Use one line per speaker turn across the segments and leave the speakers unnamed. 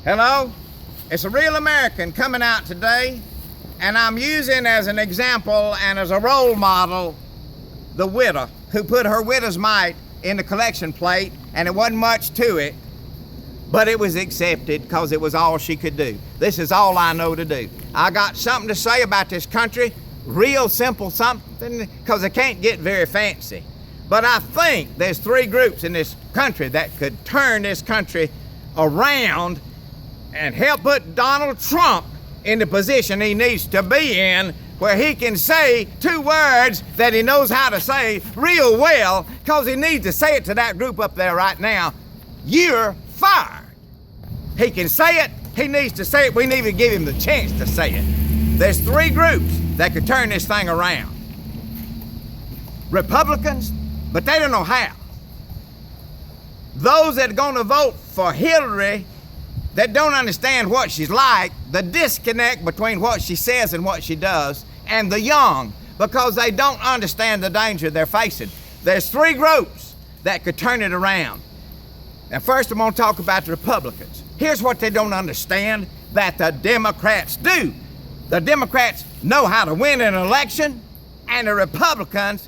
Hello? It's a real American coming out today, and I'm using as an example and as a role model the widow who put her widow's mite in the collection plate, and it wasn't much to it, but it was accepted because it was all she could do. This is all I know to do. I got something to say about this country, real simple something, because I can't get very fancy. But I think there's three groups in this country that could turn this country around and help put Donald Trump in the position he needs to be in, where he can say two words that he knows how to say real well, because he needs to say it to that group up there right now. You're fired. He can say it. He needs to say it. We need to give him the chance to say it. There's three groups that could turn this thing around. Republicans, but they don't know how. Those that are going to vote for Hillary that don't understand what she's like, the disconnect between what she says and what she does, and the young, because they don't understand the danger they're facing. There's three groups that could turn it around. Now, first I'm going to talk about the Republicans. Here's what they don't understand that the Democrats do. The Democrats know how to win an election, and the Republicans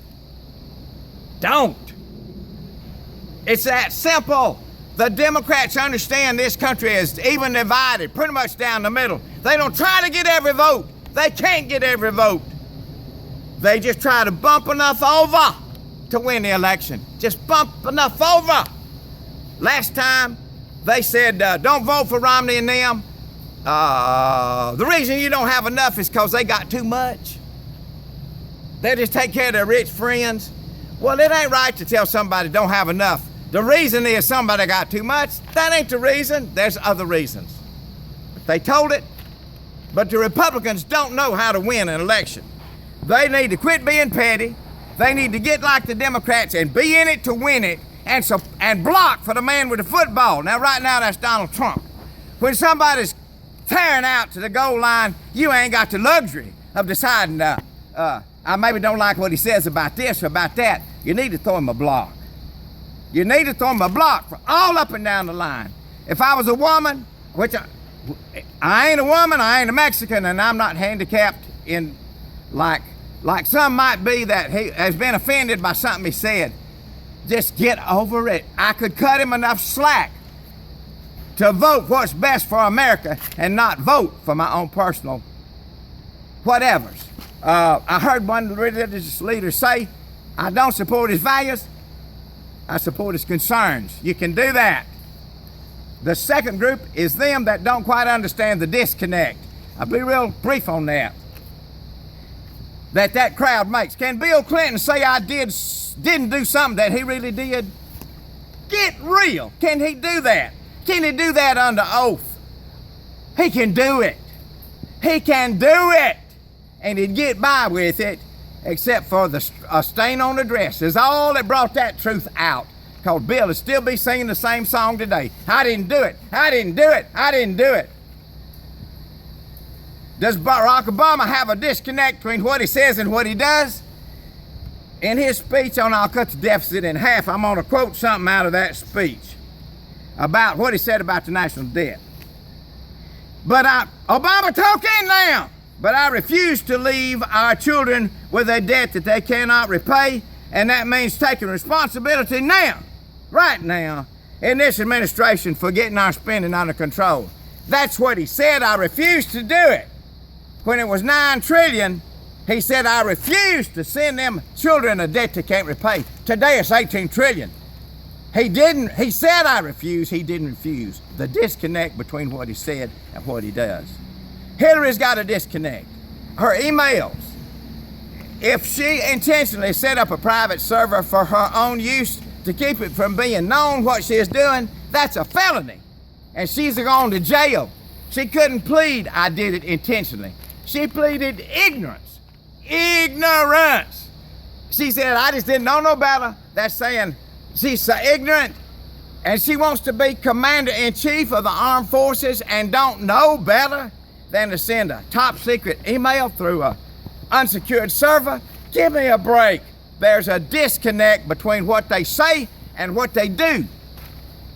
don't. It's that simple. The Democrats understand this country is even divided, pretty much down the middle. They don't try to get every vote. They can't get every vote. They just try to bump enough over to win the election. Just bump enough over. Last time, they said, don't vote for Romney and them. The reason you don't have enough is because they got too much. They just take care of their rich friends. Well, it ain't right to tell somebody don't have enough. The reason is somebody got too much. That ain't the reason. There's other reasons. They told it, but the Republicans don't know how to win an election. They need to quit being petty. They need to get like the Democrats and be in it to win it, and block for the man with the football. Now, right now, that's Donald Trump. When somebody's tearing out to the goal line, you ain't got the luxury of deciding, I maybe don't like what he says about this or about that. You need to throw him a block. You need to throw him a block for all up and down the line. If I was a woman, which I ain't a woman, I ain't a Mexican, and I'm not handicapped in like some might be that he has been offended by something he said. Just get over it. I could cut him enough slack to vote what's best for America and not vote for my own personal whatevers. I heard one religious leader say, I don't support his values, I support his concerns. You can do that. The second group is them that don't quite understand the disconnect. I'll be real brief on that. That crowd makes. Can Bill Clinton say I didn't do something that he really did? Get real. Can he do that? Can he do that under oath? He can do it. He can do it. And he'd get by with it, except for a stain on the dress. Is all that brought that truth out. Because Bill would still be singing the same song today. I didn't do it. I didn't do it. I didn't do it. Does Barack Obama have a disconnect between what he says and what he does? In his speech on I'll cut the deficit in half, I'm going to quote something out of that speech about what he said about the national debt. Obama talking now. But I refuse to leave our children with a debt that they cannot repay, and that means taking responsibility now, right now, in this administration for getting our spending under control. That's what he said. I refuse to do it. When it was $9 trillion, he said, I refuse to send them children a debt they can't repay. Today it's $18 trillion. He said I refuse, he didn't refuse. The disconnect between what he said and what he does. Hillary's got a disconnect. Her emails, if she intentionally set up a private server for her own use to keep it from being known what she is doing, that's a felony. And she's going to jail. She couldn't plead, I did it intentionally. She pleaded ignorance. Ignorance. She said, I just didn't know no better. That's saying she's so ignorant, and she wants to be commander-in-chief of the armed forces and don't know better than to send a top secret email through a unsecured server. Give me a break. There's a disconnect between what they say and what they do.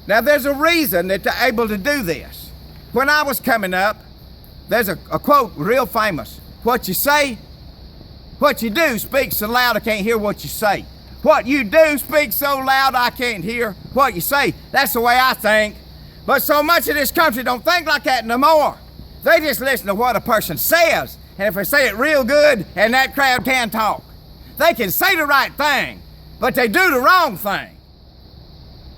Now, there's a reason that they're able to do this. When I was coming up, there's a quote real famous. What you say, what you do speaks so loud I can't hear what you say. What you do speaks so loud I can't hear what you say. That's the way I think. But so much of this country don't think like that no more. They just listen to what a person says. And if they say it real good, and that crowd can talk. They can say the right thing, but they do the wrong thing.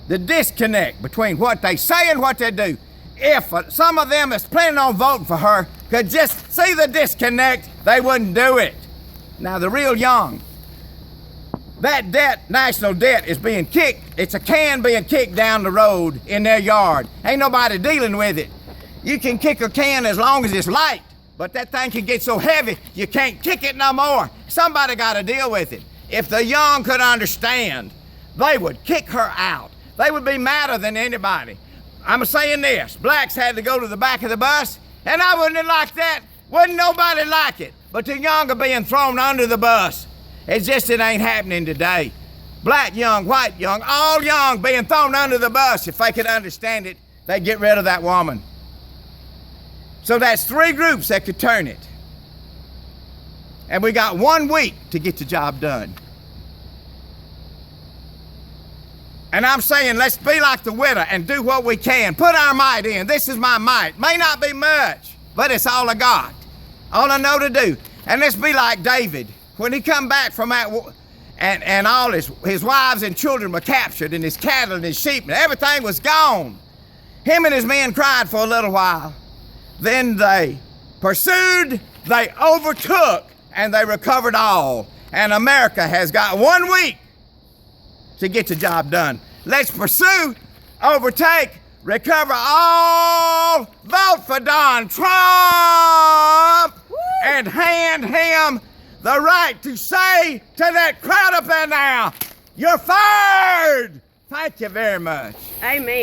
The disconnect between what they say and what they do. If some of them that's planning on voting for her could just see the disconnect, they wouldn't do it. Now, the real young, that debt, national debt, is being kicked. It's a can being kicked down the road in their yard. Ain't nobody dealing with it. You can kick a can as long as it's light, but that thing can get so heavy you can't kick it no more. Somebody got to deal with it. If the young could understand, they would kick her out. They would be madder than anybody. I'm saying this, blacks had to go to the back of the bus, and I wouldn't have liked that. Wouldn't nobody like it. But the young are being thrown under the bus. It's just it ain't happening today. Black young, white young, all young being thrown under the bus. If they could understand it, they'd get rid of that woman. So that's 3 groups that could turn it. And we got 1 week to get the job done. And I'm saying let's be like the widow and do what we can. Put our might in. This is my might. May not be much, but it's all I got. All I know to do. And let's be like David. When he come back from that and all his wives and children were captured and his cattle and his sheep and everything was gone. Him and his men cried for a little while. Then they pursued, they overtook, and they recovered all. And America has got 1 week to get the job done. Let's pursue, overtake, recover all, vote for Donald Trump, and hand him the right to say to that crowd up there now, you're fired. Thank you very much.
Amen.